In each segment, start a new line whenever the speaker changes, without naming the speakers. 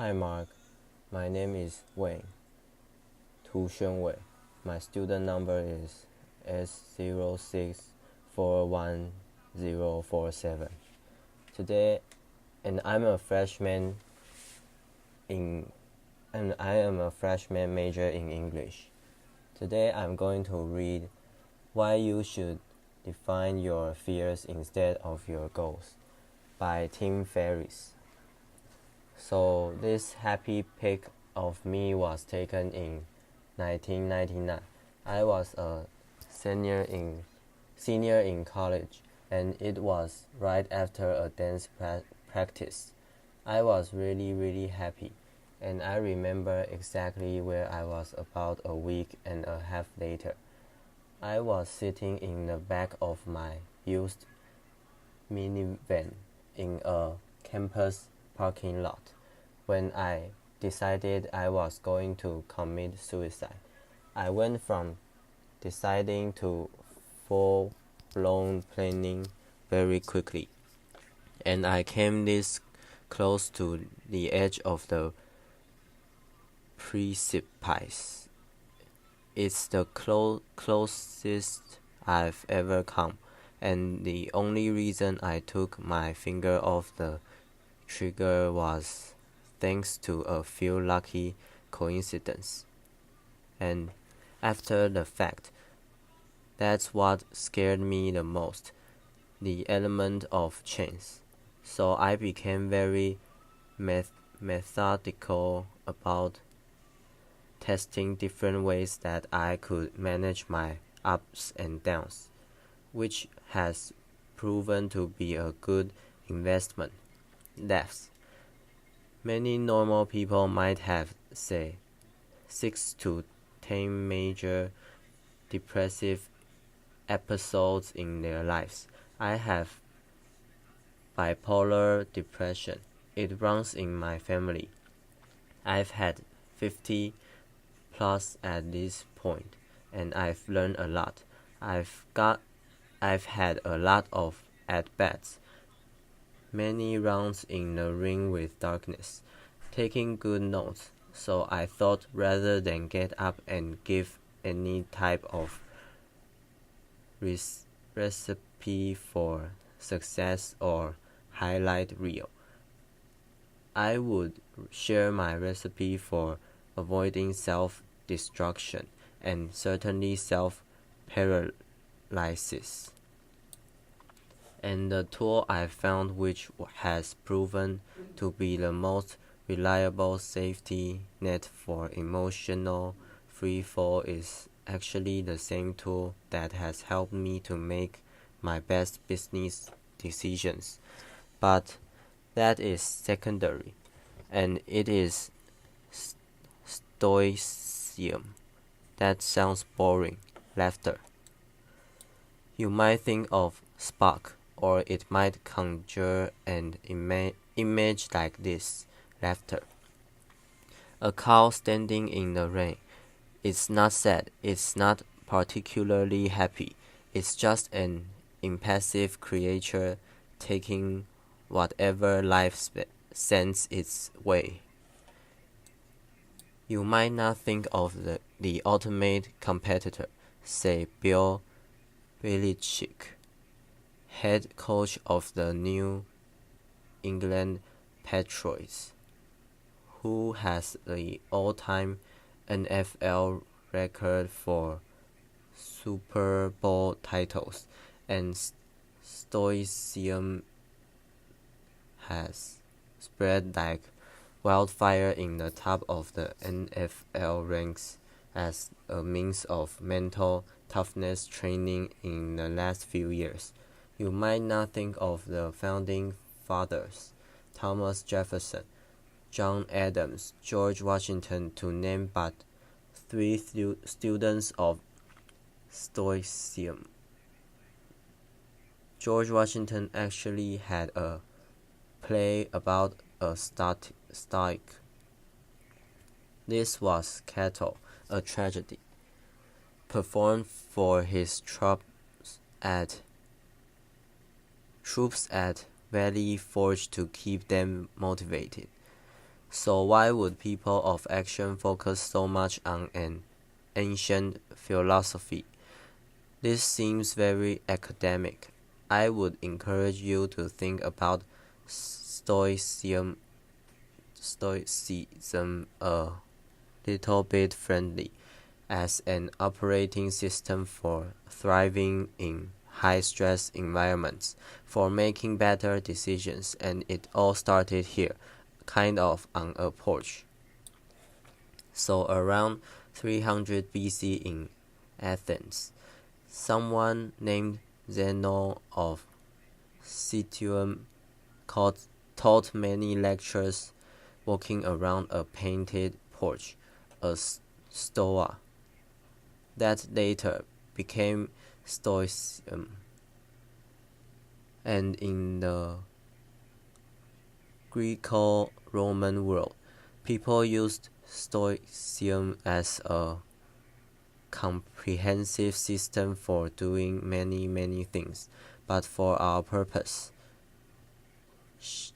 Hi Mark, my name is Wayne, Tu Xuanwei. My student number is S06411047. Today, and I'm a freshman in and I am a freshman major in English. Today I'm going to read Why You Should Define Your Fears Instead of Your Goals by Ferriss. So this happy pic of me was taken in 1999. I was a senior in college, and it was right after a dance practice. I was really happy, and I remember exactly where I was about a week and a half later. I was sitting in the back of my used minivan in a campus parking lot when I decided I was going to commit suicide. I went from deciding to full-blown planning very quickly, and I came this close to the edge of the precipice. It's the closest I've ever come, and the only reason I took my finger off the trigger was thanks to a few lucky coincidences. And after the fact, that's what scared me the most, the element of chance. So I became very methodical about testing different ways that I could manage my ups and downs, which has proven to be a good investment. Deaths. Many normal people might have, say, 6 to 10 major depressive episodes in their lives. I have bipolar depression. It runs in my family. I've had 50 plus at this point, and I've learned a lot. I've had a lot of at-bats, many rounds in the ring with darkness, taking good notes. So I thought rather than get up and give any type of recipe for success or highlight reel, I would share my recipe for avoiding self-destruction and certainly self-paralysis. And the tool I found, which has proven to be the most reliable safety net for emotional freefall, is actually the same tool that has helped me to make my best business decisions. But that is secondary, and it is stoicism. That sounds boring. Laughter. You might think of spark, or it might conjure an image like this. Laughter. A cow standing in the rain. It's not sad, it's not particularly happy, it's just an impassive creature taking whatever life sends its way. You might not think of the ultimate competitor, say Bill Belichick, head coach of the New England Patriots, who has the all-time NFL record for Super Bowl titles, and stoicism has spread like wildfire in the top of the NFL ranks as a means of mental toughness training in the last few years. You might not think of the founding fathers, Thomas Jefferson, John Adams, George Washington, to name but 3 students of stoicism. George Washington actually had a play about a stoic. This was Cato, a tragedy, performed for his troops at Valley Forge to keep them motivated. So why would people of action focus so much on an ancient philosophy? This seems very academic. I would encourage you to think about Stoicism a little bit friendly as an operating system for thriving in high-stress environments, for making better decisions, and it all started here, kind of on a porch. So around 300 BC in Athens, someone named Zeno of Citium taught many lectures walking around a painted porch, a stoa, that later became Stoicism. And in the Greco-Roman world, people used Stoicism as a comprehensive system for doing many things, but for our purpose.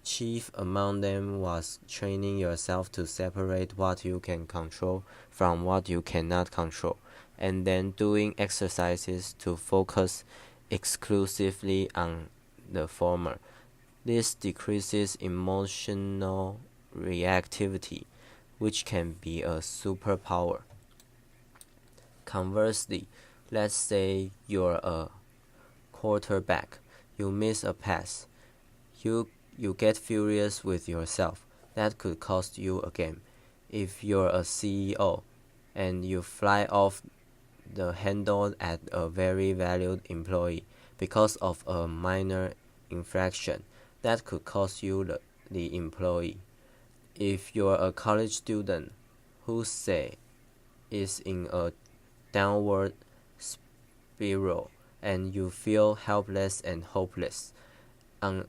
Chief among them was training yourself to separate what you can control from what you cannot control, and then doing exercises to focus exclusively on the former. This decreases emotional reactivity, which can be a superpower. Conversely, let's say you're a quarterback. You miss a pass. You get furious with yourself. That could cost you a game. If you're a CEO and you fly off the handle at a very valued employee because of a minor infraction, that could cost you the employee. If you're a college student who say is in a downward spiral and you feel helpless and hopeless, unabated,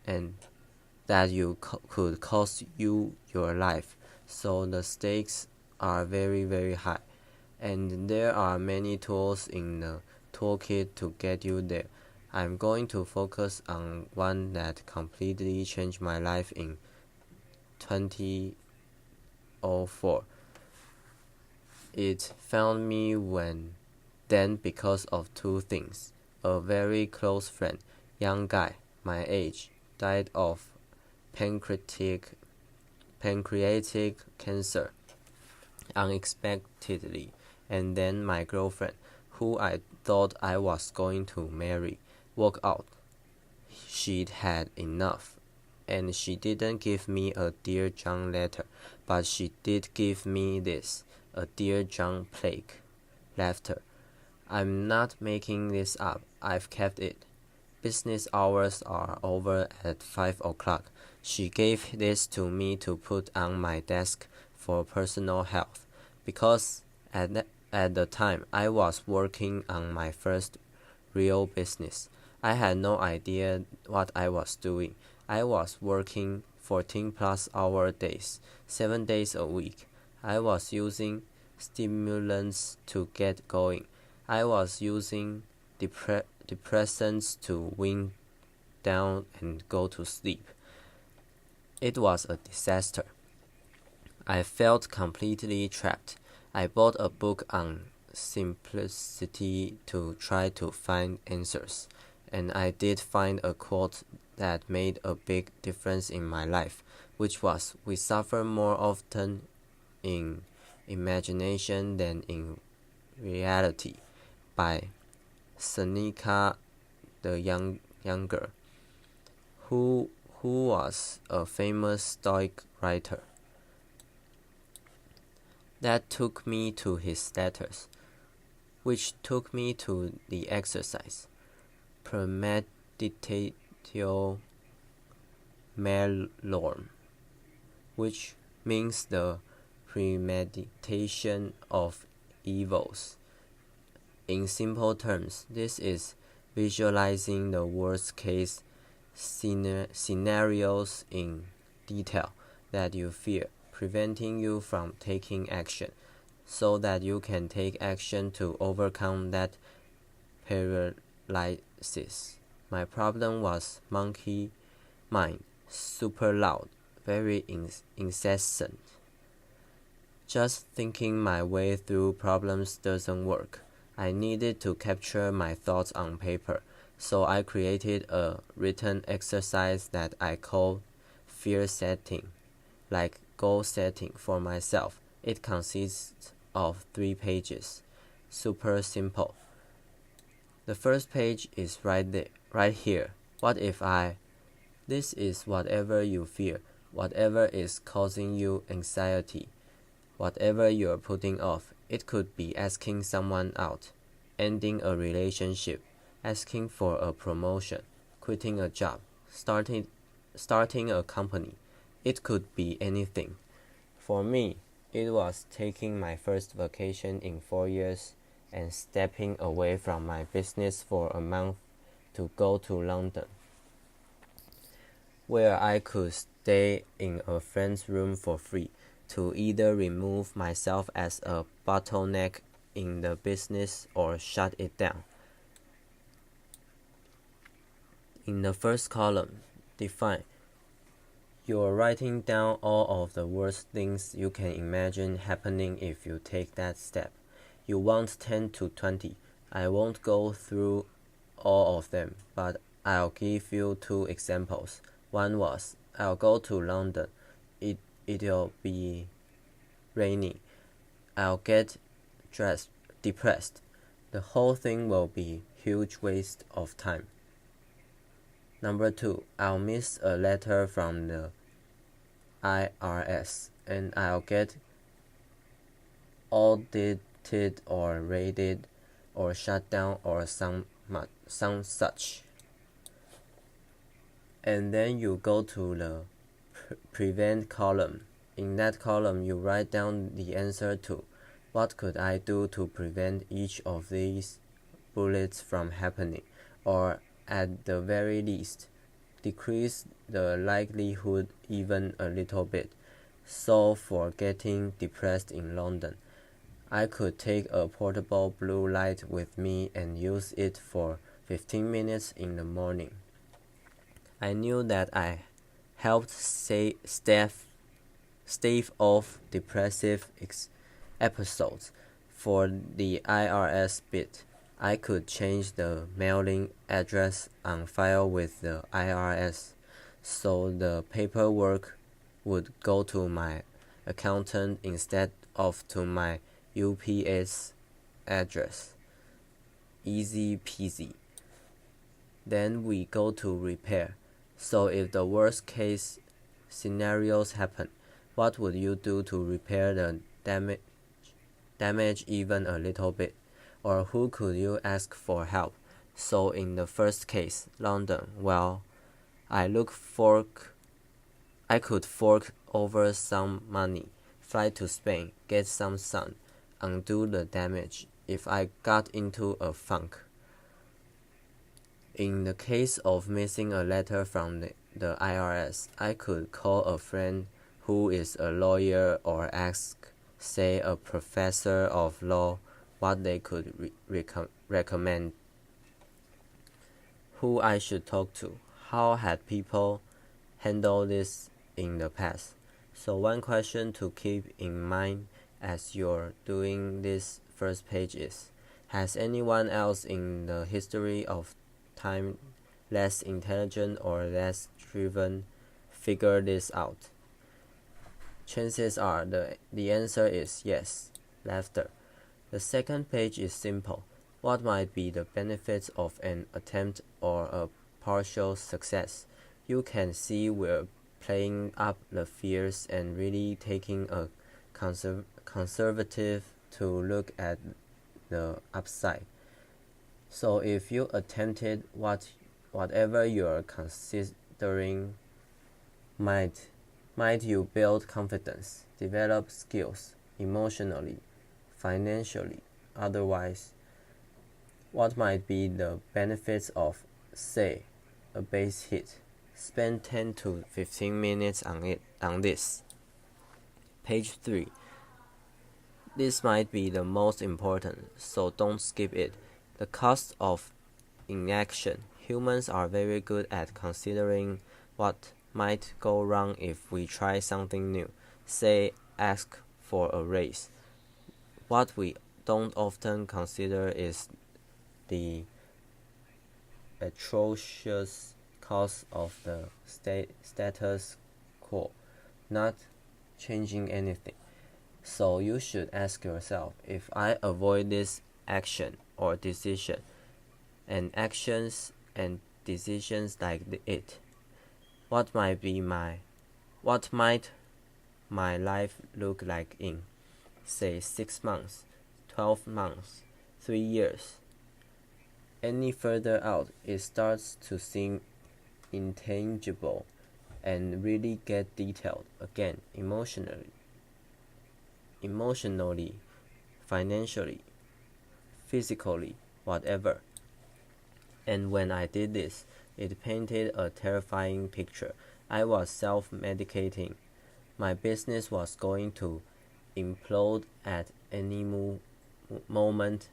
and that could cost you your life. So the stakes are very high, and there are many tools in the toolkit to get you there. I'm going to focus on one that completely changed my life in 2004. It found me then because of two things. A very close friend, young guy, my age, died of pancreatic cancer unexpectedly, and then my girlfriend, who I thought I was going to marry, walked out. She'd had enough, and she didn't give me a Dear John letter, but she did give me this, a Dear John plaque. Laughter. I'm not making this up. I've kept it. Business hours are over at 5 o'clock. She gave this to me to put on my desk for personal health, because at the time I was working on my first real business. I had no idea what I was doing. I was working 14-plus-hour days, 7 days a week. I was using stimulants to get going. I was using depressants to wind down and go to sleep. It was a disaster. I felt completely trapped. I bought a book on simplicity to try to find answers, and I did find a quote that made a big difference in my life, which was, "We suffer more often in imagination than in reality," by Seneca the Younger, who was a famous Stoic writer. That took me to his letters, which took me to the exercise, premeditatio malorum, which means the premeditation of evils. In simple terms, this is visualizing the worst-case scenarios in detail that you fear, preventing you from taking action, so that you can take action to overcome that paralysis. My problem was monkey mind, super loud, very incessant. Just thinking my way through problems doesn't work. I needed to capture my thoughts on paper, so I created a written exercise that I call fear setting, like goal setting for myself. It consists of 3 pages. Super simple. The first page is right here. What if I? This is whatever you fear, whatever is causing you anxiety, whatever you're putting off. It could be asking someone out, ending a relationship, asking for a promotion, quitting a job, starting a company. It could be anything. For me, it was taking my first vacation in 4 years and stepping away from my business for a month to go to London, where I could stay in a friend's room for free, to either remove myself as a bottleneck in the business or shut it down. In the first column, define. You're writing down all of the worst things you can imagine happening if you take that step. You want 10 to 20. I won't go through all of them, but I'll give you 2 examples. One was, I'll go to London. It'll be rainy. I'll get depressed. The whole thing will be huge waste of time. Number 2, I'll miss a letter from the IRS and I'll get audited or raided or shut down or some such. And then you go to the prevent column. In that column, you write down the answer to what could I do to prevent each of these bullets from happening, or at the very least, decrease the likelihood even a little bit. So for getting depressed in London, I could take a portable blue light with me and use it for 15 minutes in the morning. I knew that I helped stave off depressive episodes. For the IRS bit, I could change the mailing address on file with the IRS, so the paperwork would go to my accountant instead of to my UPS address. Easy peasy. Then we go to repair. So if the worst case scenarios happen, what would you do to repair the damage even a little bit? Or who could you ask for help? So in the first case, London, well, I could fork over some money, fly to Spain, get some sun, undo the damage if I got into a funk. In the case of missing a letter from the IRS, I could call a friend who is a lawyer or ask, say, a professor of law what they could recommend, who I should talk to, how had people handled this in the past. So one question to keep in mind as you're doing this first page is, has anyone else in the history of time less intelligent or less driven figured this out? Chances are the answer is yes. Laughter. The second page is simple. What might be the benefits of an attempt or a partial success? You can see we're playing up the fears and really taking a conservative to look at the upside. So if you attempted whatever you're considering, might you build confidence, develop skills emotionally, financially, otherwise? What might be the benefits of, say, a base hit? Spend 10 to 15 minutes on this. Page 3. This might be the most important, so don't skip it. The cost of inaction. Humans are very good at considering what might go wrong if we try something new, say ask for a raise. What we don't often consider is the atrocious cost of the status quo, not changing anything. So you should ask yourself, if I avoid this action or decision, and actions and decisions like it, what might my life look like in, say, 6 months, 12 months, 3 years? Any further out, it starts to seem intangible and really get detailed again, emotionally, financially, physically, whatever. And when I did this, it painted a terrifying picture. I was self-medicating. My business was going to implode at any moment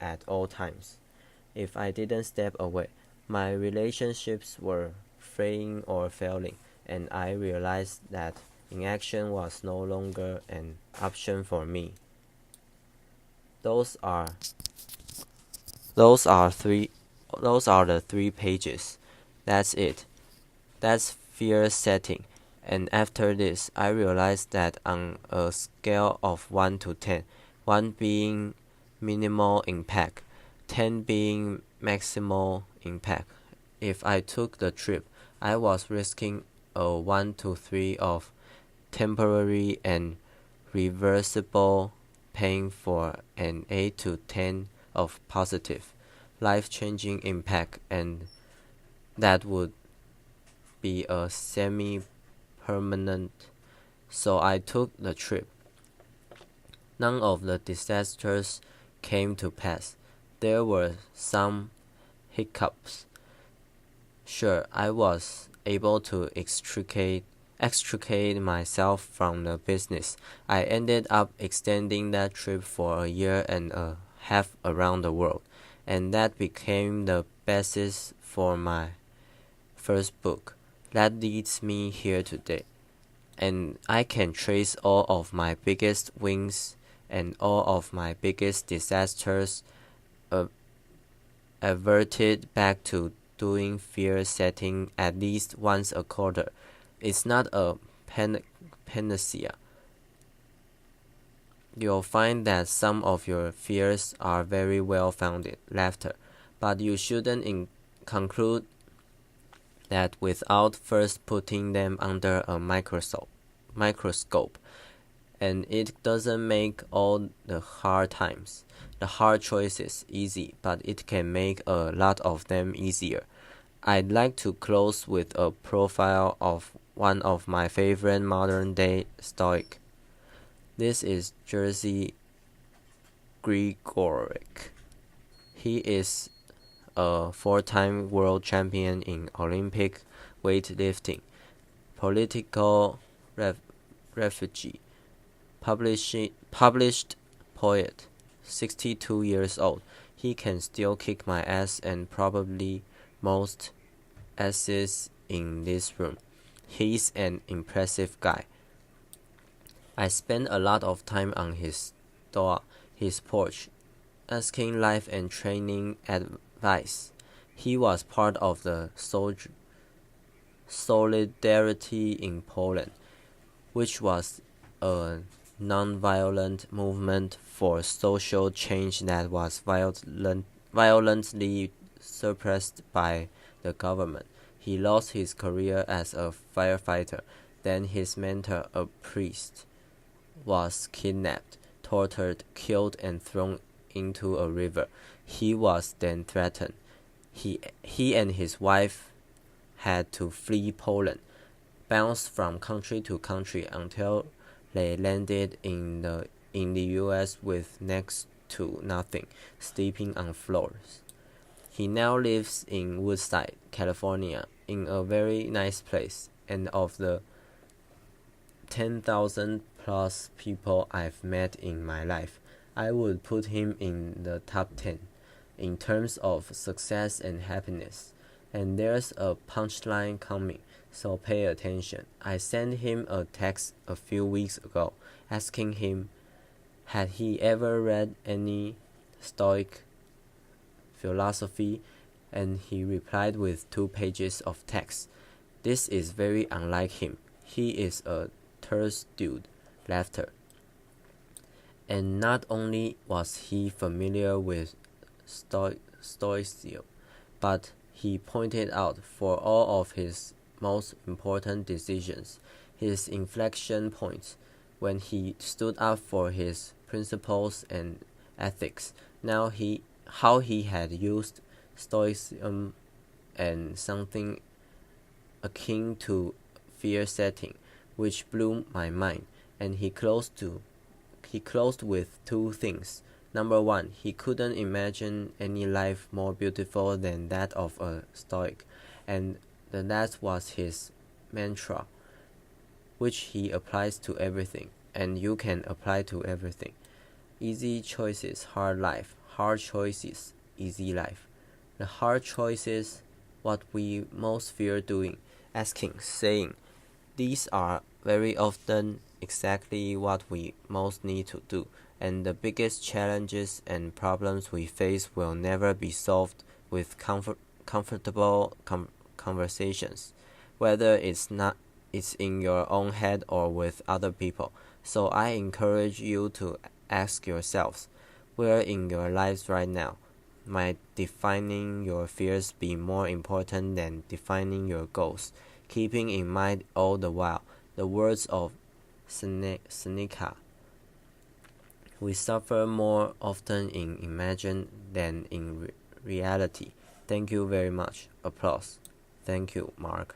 at all times. If I didn't step away, my relationships were fraying or failing, and I realized that inaction was no longer an option for me. Those are the 3 pages. That's it. That's fear setting. And after this, I realized that on a scale of 1 to 10, 1 being minimal impact, 10 being maximal impact, if I took the trip, I was risking a 1 to 3 of temporary and reversible pain for an 8 to 10 of positive, life-changing impact, and that would be a semi-permanent. So I took the trip. None of the disasters came to pass. There were some hiccups. Sure, I was able to extricate myself from the business. I ended up extending that trip for a year and a half around the world, and that became the basis for my first book. That leads me here today, and I can trace all of my biggest wins and all of my biggest disasters averted back to doing fear setting at least once a quarter. It's not a panacea. You'll find that some of your fears are very well founded, laughter, but you shouldn't conclude that without first putting them under a microscope. And it doesn't make all the hard choices easy, but it can make a lot of them easier. I'd like to close with a profile of one of my favorite modern-day Stoic. This is Jerzy Gregorek. He is a 4-time world champion in Olympic weightlifting, political refugee, published poet, 62 years old. He can still kick my ass and probably most asses in this room. He's an impressive guy. I spent a lot of time on his porch, asking life and training advice. He was part of the Solidarity in Poland, which was a non-violent movement for social change that was violently suppressed by the government. He lost his career as a firefighter. Then his mentor, a priest, was kidnapped, tortured, killed, and thrown into a river. He was then threatened. He and his wife had to flee Poland, bounce from country to country until they landed in the US with next to nothing, sleeping on floors. He now lives in Woodside, California, in a very nice place, and of the 10,000 plus people I've met in my life, I would put him in the top 10 in terms of success and happiness. and there's a punchline coming, so pay attention. I sent him a text a few weeks ago asking him had he ever read any Stoic philosophy, and he replied with 2 pages of text. This is very unlike him. He is a terse dude. Laughter. And not only was he familiar with Stoicism, but he pointed out for all of his most important decisions, his inflection points, when he stood up for his principles and ethics. Now how he had used Stoicism and something akin to fear setting, which blew my mind, and he closed with 2 things. Number 1, he couldn't imagine any life more beautiful than that of a Stoic, and that was his mantra, which he applies to everything, and you can apply to everything. Easy choices, hard life. Hard choices, easy life. The hard choices, what we most fear doing, asking, saying, these are very often exactly what we most need to do, and the biggest challenges and problems we face will never be solved with comfortable conversations, whether it's in your own head or with other people. So I encourage you to ask yourselves, where in your lives right now might defining your fears be more important than defining your goals, keeping in mind all the while the words of Seneca. We suffer more often in imagine than in reality. Thank you very much. Applause. Thank you, Mark.